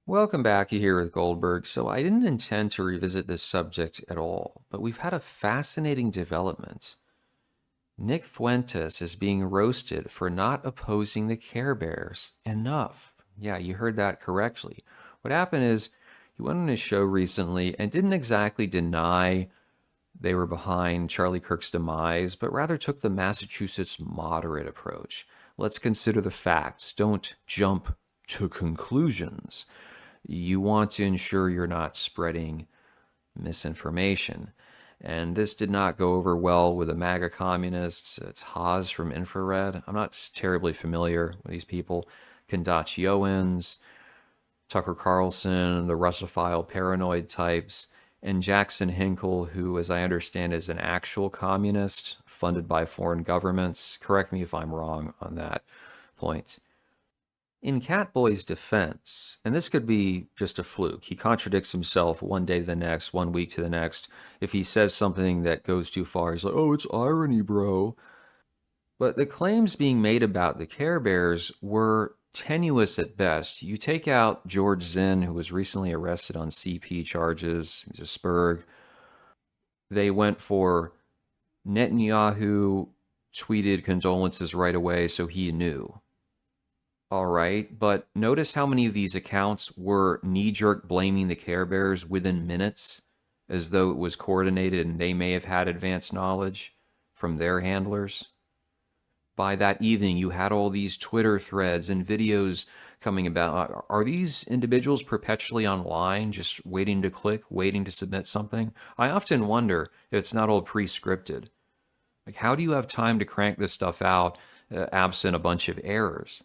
Welcome back. You're here with Goldberg. So, I didn't intend to revisit this subject at all, but we've had a fascinating development. Nick Fuentes is being roasted for not opposing the Care Bears enough. Yeah, you heard that correctly. What happened is he went on his show recently and didn't exactly deny they were behind Charlie Kirk's demise, but rather took the Massachusetts moderate approach. Let's consider the facts. Don't jump to conclusions. You want to ensure you're not spreading misinformation. And this did not go over well with the MAGA communists. It's Haas from Infrared. I'm not terribly familiar with these people. Kondachioans, Tucker Carlson, the Russophile paranoid types, and Jackson Hinkle, who, as I understand, is an actual communist funded by foreign governments. Correct me if I'm wrong on that point. In Catboy's defense, and this could be just a fluke, he contradicts himself one day to the next, one week to the next. If he says something that goes too far, he's like, oh, it's irony, bro. But the claims being made about the Care Bears were tenuous at best. You take out George Zinn, who was recently arrested on CP charges, he's a Spurg. They went for Netanyahu tweeted condolences right away, so he knew. All right, but notice how many of these accounts were knee-jerk blaming the Care Bears within minutes, as though it was coordinated and they may have had advanced knowledge from their handlers. By that evening, you had all these Twitter threads and videos coming about. Are these individuals perpetually online, just waiting to click, waiting to submit something? I often wonder if it's not all pre-scripted. Like, how do you have time to crank this stuff out absent a bunch of errors?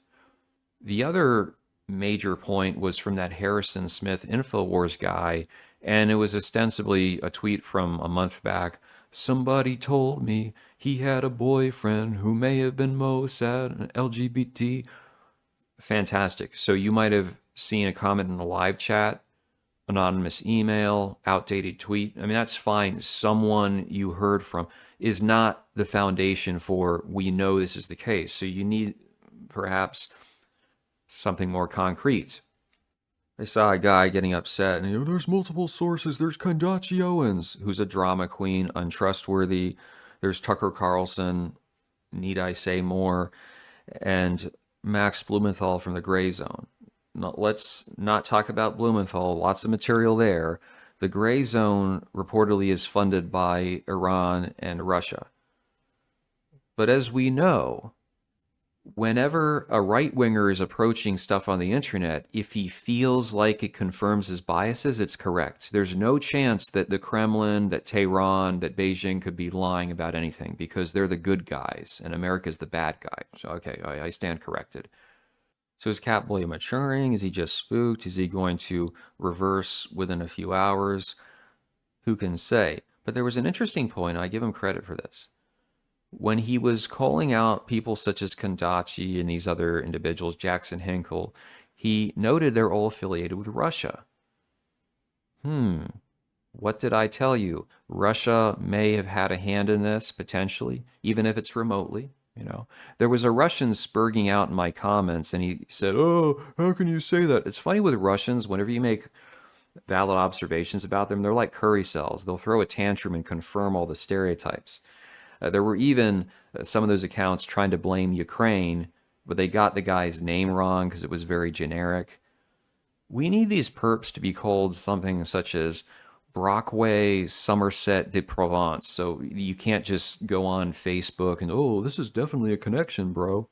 The other major point was from that Harrison Smith InfoWars guy, and it was ostensibly a tweet from a month back. Somebody told me he had a boyfriend who may have been Mossad and LGBT. Fantastic. So you might have seen a comment in a live chat, anonymous email, outdated tweet. I mean, that's fine. Someone you heard from is not the foundation for we know this is the case. So you need perhaps something more concrete. I saw a guy getting upset, and there's multiple sources. There's Kondachi Owens, who's a drama queen, untrustworthy. There's Tucker Carlson, need I say more, and Max Blumenthal from the Gray Zone. Now, let's not talk about Blumenthal, lots of material there. The Gray Zone reportedly is funded by Iran and Russia. But as we know, whenever a right winger is approaching stuff on the internet, if he feels like it confirms his biases, it's correct. There's no chance that the Kremlin, that Tehran, that Beijing could be lying about anything because they're the good guys and America's the bad guy. So, okay, I stand corrected. So is Catboy maturing? Is he just spooked? Is he going to reverse within a few hours? Who can say? But there was an interesting point. I give him credit for this when he was calling out people such as Kondachi and these other individuals, Jackson Hinkle, he noted they're all affiliated with Russia. What did I tell you? Russia may have had a hand in this, potentially, even if it's remotely. There was a Russian spurging out in my comments, and he said, oh, how can you say that? It's funny with Russians, whenever you make valid observations about them, they're like curry cells. They'll throw a tantrum and confirm all the stereotypes. There were even some of those accounts trying to blame Ukraine, but they got the guy's name wrong because it was very generic. We need these perps to be called something such as Brockway Somerset de Provence. So you can't just go on Facebook and, oh, this is definitely a connection, bro.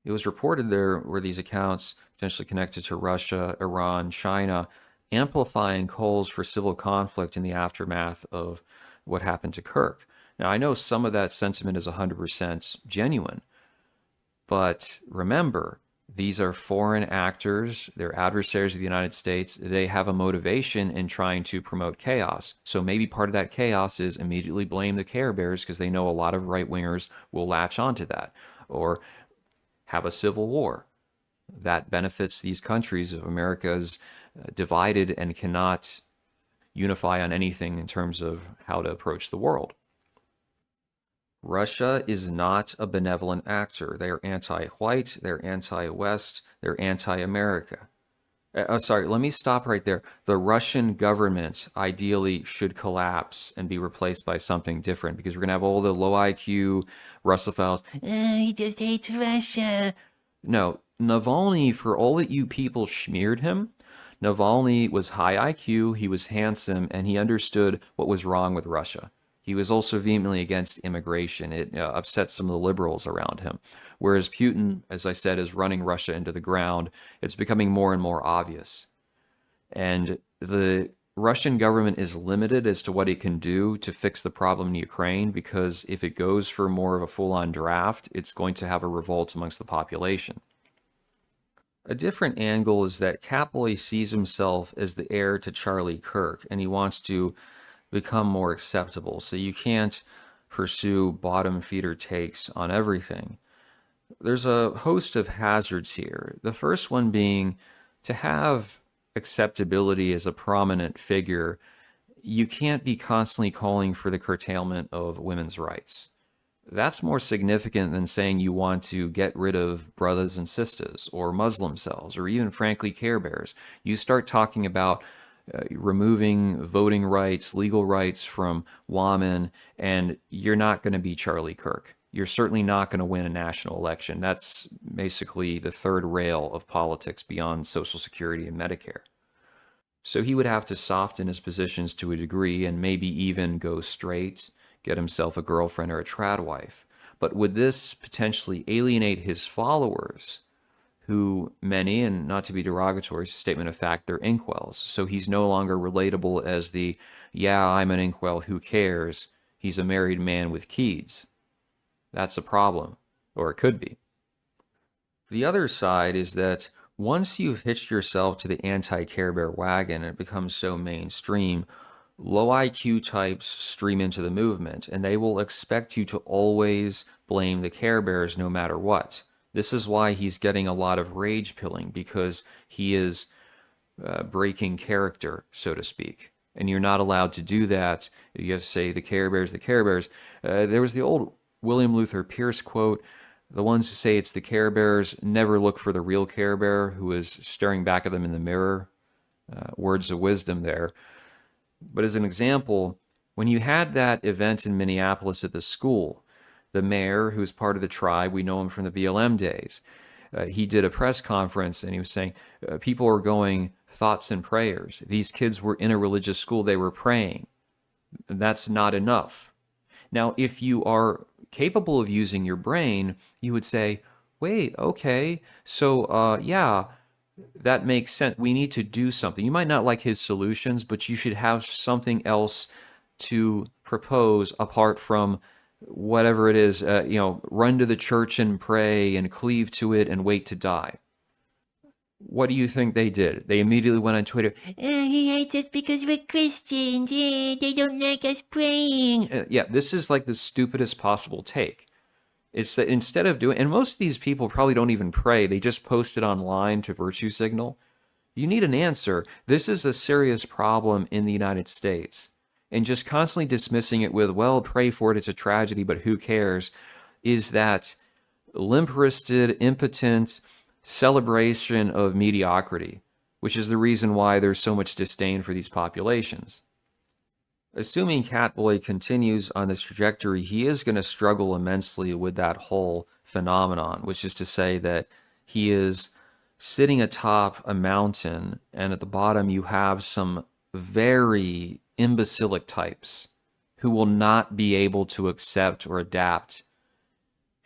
It was reported there were these accounts potentially connected to Russia, Iran, China, amplifying calls for civil conflict in the aftermath of what happened to Kirk. Now, I know some of that sentiment is 100% genuine, but remember, these are foreign actors. They're adversaries of the United States. They have a motivation in trying to promote chaos. So maybe part of that chaos is immediately blame the Care Bears because they know a lot of right-wingers will latch onto that, or have a civil war. That benefits these countries if America is divided and cannot unify on anything in terms of how to approach the world. Russia is not a benevolent actor. They are anti-white, they're anti-West, they're anti-America. Sorry, let me stop right there. The Russian government ideally should collapse and be replaced by something different because we're going to have all the low IQ Russophiles. He just hates Russia. No, Navalny, for all that you people smeared him, Navalny was high IQ, he was handsome, and he understood what was wrong with Russia. He was also vehemently against immigration. It upset some of the liberals around him. Whereas Putin, as I said, is running Russia into the ground. It's becoming more and more obvious. And the Russian government is limited as to what it can do to fix the problem in Ukraine because if it goes for more of a full on draft, it's going to have a revolt amongst the population. A different angle is that Catboy sees himself as the heir to Charlie Kirk and he wants to become more acceptable. So you can't pursue bottom feeder takes on everything. There's a host of hazards here. The first one being to have acceptability as a prominent figure, you can't be constantly calling for the curtailment of women's rights. That's more significant than saying you want to get rid of brothers and sisters or Muslim cells or even, frankly, Care Bears. You start talking about removing voting rights, legal rights from women, and you're not going to be Charlie Kirk. You're certainly not going to win a national election. That's basically the third rail of politics beyond Social Security and Medicare. So he would have to soften his positions to a degree and maybe even go straight, get himself a girlfriend or a trad wife. But would this potentially alienate his followers, who many, and not to be derogatory, it's a statement of fact, they're inkwells. So he's no longer relatable as the, yeah, I'm an inkwell, who cares? He's a married man with kids. That's a problem, or it could be. The other side is that once you've hitched yourself to the anti-Care Bear wagon and it becomes so mainstream, low IQ types stream into the movement and they will expect you to always blame the Care Bears no matter what. This is why he's getting a lot of rage pilling because he is breaking character, so to speak. And you're not allowed to do that. You have to say the Care Bears, the Care Bears. There was the old William Luther Pierce quote, the ones who say it's the Care Bears never look for the real Care Bear who is staring back at them in the mirror. Words of wisdom there. But as an example, when you had that event in Minneapolis at the school, the mayor, who's part of the tribe, we know him from the BLM days, he did a press conference and he was saying, people are going thoughts and prayers. These kids were in a religious school, they were praying. That's not enough. Now, if you are capable of using your brain, you would say, wait, okay, so yeah, that makes sense. We need to do something. You might not like his solutions, but you should have something else to propose apart from whatever it is, run to the church and pray and cleave to it and wait to die. What do you think they did? They immediately went on Twitter. He hates us because we're Christians. They don't like us praying. Yeah, this is like the stupidest possible take. It's that instead of doing, and most of these people probably don't even pray, they just post it online to virtue signal. You need an answer. This is a serious problem in the United States. And just constantly dismissing it with, well, pray for it, it's a tragedy, but who cares, is that limp-wristed, impotent celebration of mediocrity, which is the reason why there's so much disdain for these populations. Assuming Catboy continues on this trajectory, he is going to struggle immensely with that whole phenomenon, which is to say that he is sitting atop a mountain, and at the bottom you have some very imbecilic types who will not be able to accept or adapt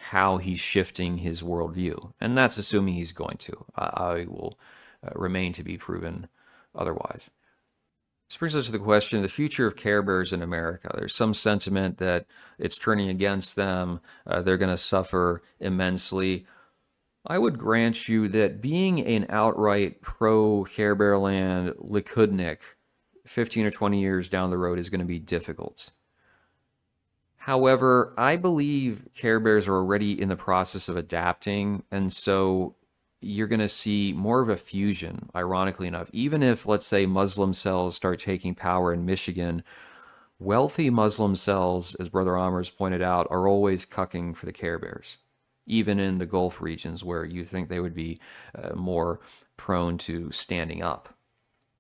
how he's shifting his worldview. And that's assuming he's going to. I will remain to be proven otherwise. This brings us to the question of the future of Care Bears in America. There's some sentiment that it's turning against them. They're going to suffer immensely. I would grant you that being an outright pro-Care Bear land Likudnik 15 or 20 years down the road is going to be difficult. However, I believe Care Bears are already in the process of adapting, and so you're going to see more of a fusion, ironically enough. Even if, let's say, Muslim cells start taking power in Michigan, wealthy Muslim cells, as Brother Amers pointed out, are always cucking for the Care Bears, even in the Gulf regions where you think they would be more prone to standing up.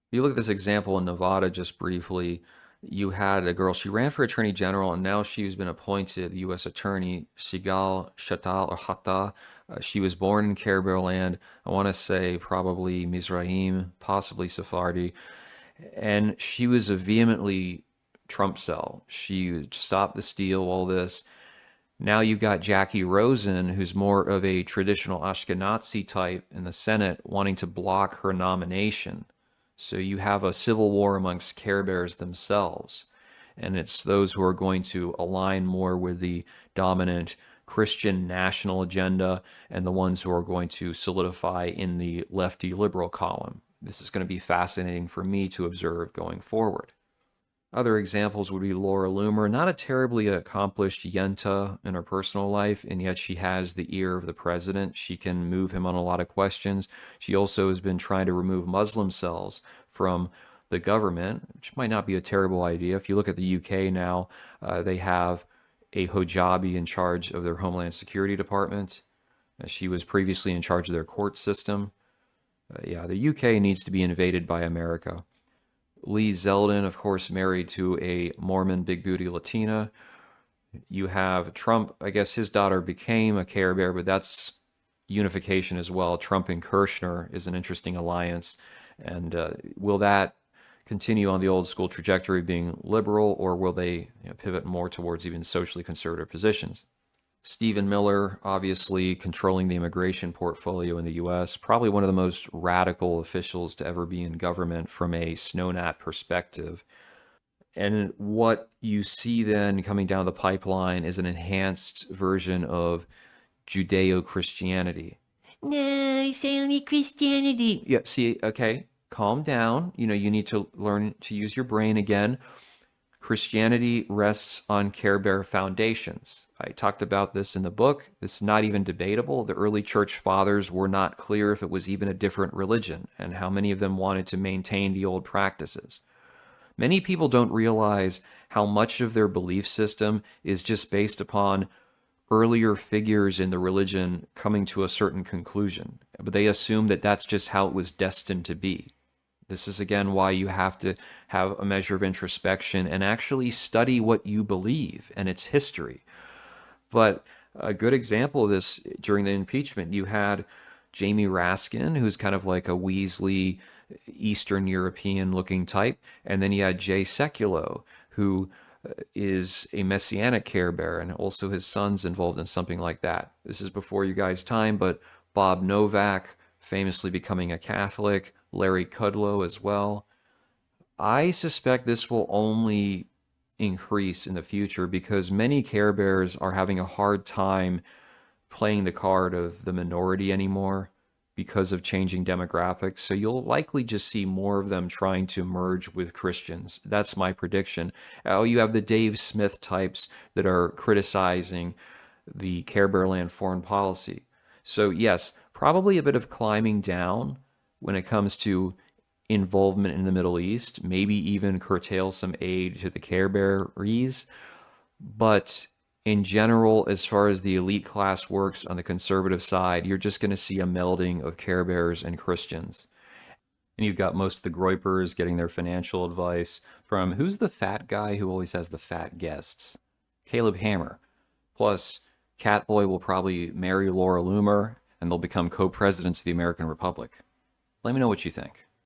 If you look at this example in Nevada just briefly, you had a girl, she ran for attorney general, and now she's been appointed U.S. attorney, Sigal Shatal or Hatta. She was born in Caribbean land, I want to say probably Mizraim, possibly Sephardi, and she was a vehemently Trump cell. She stopped the steal, all this. Now you've got Jackie Rosen, who's more of a traditional Ashkenazi type in the Senate, wanting to block her nomination. So you have a civil war amongst Care Bears themselves. And it's those who are going to align more with the dominant Christian national agenda and the ones who are going to solidify in the lefty liberal column. This is going to be fascinating for me to observe going forward. Other examples would be Laura Loomer, not a terribly accomplished yenta in her personal life, and yet she has the ear of the president. She can move him on a lot of questions. She also has been trying to remove Muslim cells from the government, which might not be a terrible idea. If you look at the UK now, they have a hijabi in charge of their Homeland Security Department. She was previously in charge of their court system. Yeah, the UK needs to be invaded by America. Lee Zeldin, of course, married to a Mormon big booty Latina. You have Trump, I guess his daughter became a Care Bear, but that's unification as well. Trump and Kirshner is an interesting alliance. And will that continue on the old school trajectory of being liberal, or will they pivot more towards even socially conservative positions? Stephen Miller, obviously controlling the immigration portfolio in the U.S., probably one of the most radical officials to ever be in government from a snowgnat perspective. And what you see then coming down the pipeline is an enhanced version of Judeo-Christianity. No, it's only Christianity. Yeah, see, okay, calm down. You need to learn to use your brain again. Christianity rests on Care Bear foundations. I talked about this in the book. This is not even debatable. The early church fathers were not clear if it was even a different religion and how many of them wanted to maintain the old practices. Many people don't realize how much of their belief system is just based upon earlier figures in the religion coming to a certain conclusion, but they assume that that's just how it was destined to be. This is, again, why you have to have a measure of introspection and actually study what you believe and its history. But a good example of this during the impeachment, you had Jamie Raskin, who's kind of like a Weasley, Eastern European-looking type, and then you had Jay Sekulow, who is a Messianic Care Bear, and also his son's involved in something like that. This is before you guys' time, but Bob Novak, famously becoming a Catholic, Larry Kudlow as well. I suspect this will only increase in the future because many Care Bears are having a hard time playing the card of the minority anymore because of changing demographics. So you'll likely just see more of them trying to merge with Christians. That's my prediction. Oh, you have the Dave Smith types that are criticizing the Care Bear Land foreign policy. So yes, probably a bit of climbing down when it comes to involvement in the Middle East, maybe even curtail some aid to the Care Bears. But in general, as far as the elite class works on the conservative side, you're just going to see a melding of Care Bears and Christians. And you've got most of the Groypers getting their financial advice from, who's the fat guy who always has the fat guests? Caleb Hammer. Plus, Catboy will probably marry Laura Loomer, and they'll become co-presidents of the American Republic. Let me know what you think.